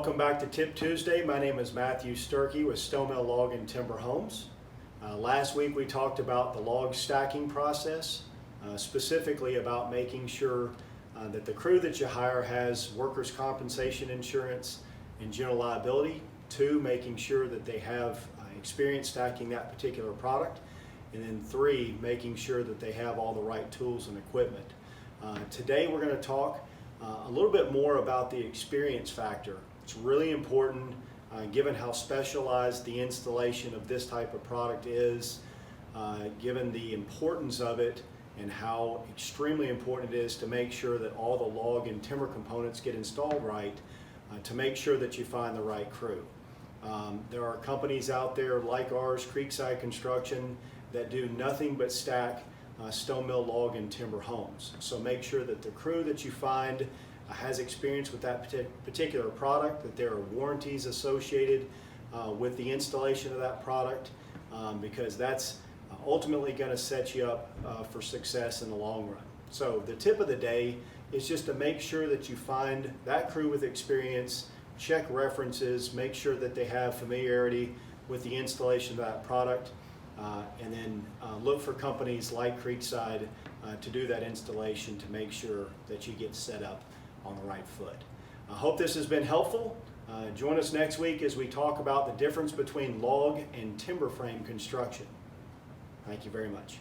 Welcome back to Tip Tuesday. My name is Matthew Sturkey with Stowmill Log and Timber Homes. Last week we talked about the log stacking process, specifically about making sure that the crew that you hire has workers' compensation insurance and general liability. 2, making sure that they have experience stacking that particular product. And then 3, making sure that they have all the right tools and equipment. Today we're going to talk a little bit more about the experience factor. It's really important given how specialized the installation of this type of product is, given the importance of it and how extremely important it is to make sure that all the log and timber components get installed right, to make sure that you find the right crew. There are companies out there like ours, Creekside Construction, that do nothing but stack Stowmill Log and Timber homes. So make sure that the crew that you find has experience with that particular product, that there are warranties associated with the installation of that product, because that's ultimately going to set you up for success in the long run. So the tip of the day is just to make sure that you find that crew with experience, check references, make sure that they have familiarity with the installation of that product, and then look for companies like Creekside to do that installation to make sure that you get set up on the right foot. I hope this has been helpful. Join us next week as we talk about the difference between log and timber frame construction. Thank you very much.